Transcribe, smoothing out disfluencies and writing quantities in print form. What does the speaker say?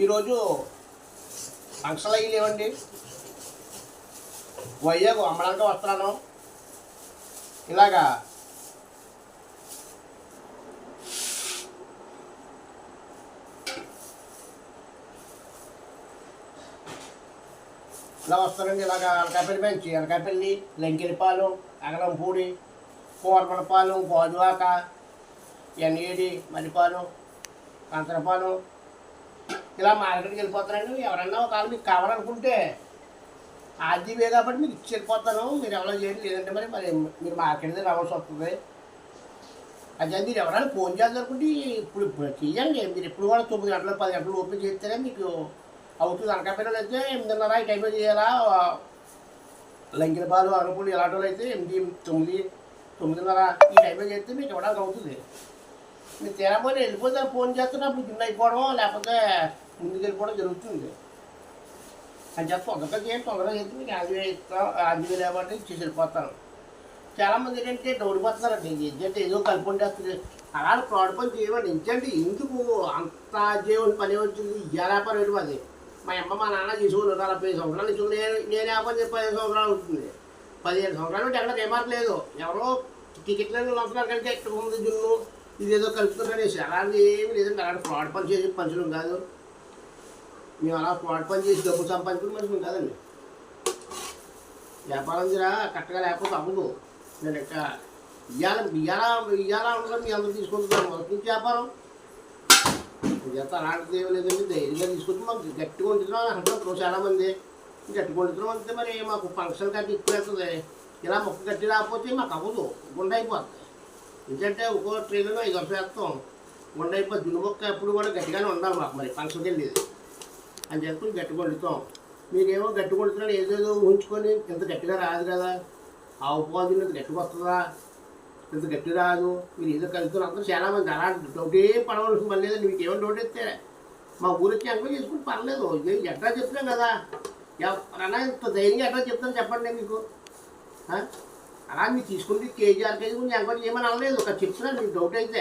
ఈరోజు ఫంక్షన్లు అయ్యి లేవండి. వైజాగ్ అమ్మడానికి వస్తున్నాను. ఇలాగా ఇలా వస్తానండి. ఇలాగా అనకాపల్లి బెంచి, అనకాపల్లి, లంకెలపాలెం, అగలంపూడి, కోరమనపాలెం, గోజువాక, ఎన్ఏడి, మరిపాలెం, కంచరపాలెం ఇలా మార్కెట్కి వెళ్ళిపోతానండి. ఎవరన్నా ఒకవేళ మీకు కావాలనుకుంటే ఆర్జీవే కాబట్టి మీకు ఇచ్చి వెళ్ళిపోతాను. మీరు ఎవరో చేయండి, లేదంటే మరి మీరు మార్కెట్ దగ్గర రావాల్సి వస్తుంది. అదే మీరు ఎవరైనా ఫోన్ చేయాలనుకుంటే ఇప్పుడు చెయ్యండి. మీరు ఎప్పుడు కూడా 9 గంటలు 10 గంటలు ఓపెన్ చేస్తేనే మీకు అవుతుంది. అనకాపల్లిలో అయితే 8:30 ఈ టైంలో చేయాలా. లంకెలపాలు, అనుకూలు ఇలాంటి వాళ్ళు అయితే 8, 9, 9:30 ఈ టైంలో చేస్తే మీకు ఇవ్వడానికి అవుతుంది. మీరు తీరాపోతే వెళ్ళిపోతే ఫోన్ చేస్తున్నప్పుడు గిన్నె అయిపోవడం లేకపోతే ముందుకు వెళ్ళిపోవడం జరుగుతుంది. అని చెప్పి తొందరగా చేయండి. తొందరగా చేస్తే మీకు ఆంజనేయ లేకపోతే ఇచ్చేసి వెళ్ళిపోతాను. చాలామంది ఏంటంటే డౌడిపోతున్నారండి. ఏంటంటే ఏదో కలుపుకొని చేస్తుంది. అలాంటి ఫ్రాడ్ పని చేయమండి. ఎందుకంటే ఎందుకు అంత చేయని పని వచ్చింది. వ్యాపారం ఏంటి అది. మా అమ్మ మా నాన్న చేసుకోవాలి 40 సంవత్సరాలు ఇచ్చుకుని నేను వ్యాపారం చేసి 15 సంవత్సరాలు అవుతుంది. 15 సంవత్సరాలు అంటే ఎక్కడ రిమార్క్ లేదు. ఎవరో టికెట్లను వస్తున్నారు కంటే ఎక్కువ ఉంది జున్ను ఇదేదో కలుపుతున్నారనేసి అలాంటి ఏమి లేదండి. అలాంటి ఫ్రాడ్ పని చేసి పంచడం కాదు. మేము అలా ఫ్రాడ్ పని చేసి డబ్బు సంపాదించుకుని మనుషులు కాదండి. వ్యాపారం జరా కరెక్ట్గా లేకపోతే అవ్వదు. నేను ఇంకా ఇయ్యాల ఉండడం మీ అందరూ తీసుకుంటున్నాను. మొదటి నుంచి వ్యాపారం చేస్తా అలాంటిది ఏమి లేదండి. ధైర్యంగా తీసుకుంటే మాకు గట్టిగా ఉంటున్నాం అంటున్నాం. చాలామంది గట్టిగా ఉంటున్నాం అంటే మరి మాకు ఫంక్షన్ కట్టి ఎక్కువ వెళ్తుంది. ఇలా మొక్క గట్టి రాకపోతే మాకు అవ్వదు, గుండె అయిపోతుంది. ఎందుకంటే ఒక్కో ట్రైన్లో 5 వరుస వేస్తాం, గుండె అయిపోతుంది. దున్ను మొక్క ఎప్పుడు కూడా గట్టిగానే ఉండాలి మాకు. మరి ఫంక్షన్కి వెళ్ళేది అని చెప్పి గట్టిగా వండుతాం. మీరేమో గట్టిగా వండుతున్నాడు ఏదేదో ఉంచుకొని ఇంత గట్టిగా రాదు కదా. ఆవు పాలు ఇంత గట్టిగా వస్తుందా, ఇంత గట్టి రాదు. మీరు ఏదో కలుగుతున్నారు. అందరూ చాలామంది అలాంటి డౌటే పడవలసిన పని లేదండి. మీకు ఏమైనా డౌట్ ఇస్తే మా ఊరు వచ్చి ఎంక్వైరీ చేసుకుని పర్లేదు. ఎట్లా చెప్తున్నాం కదా. ఎవరన్నా ఇంత ధైర్యంగా ఎట్లా చెప్తాను చెప్పండి మీకు. అలా మీరు తీసుకుంటే కేజీ 6 కేజీ గురించి ఎంక్వైరీ చేయమని అనలేదు. ఒక చెప్తున్నాను మీకు డౌట్ అయితే.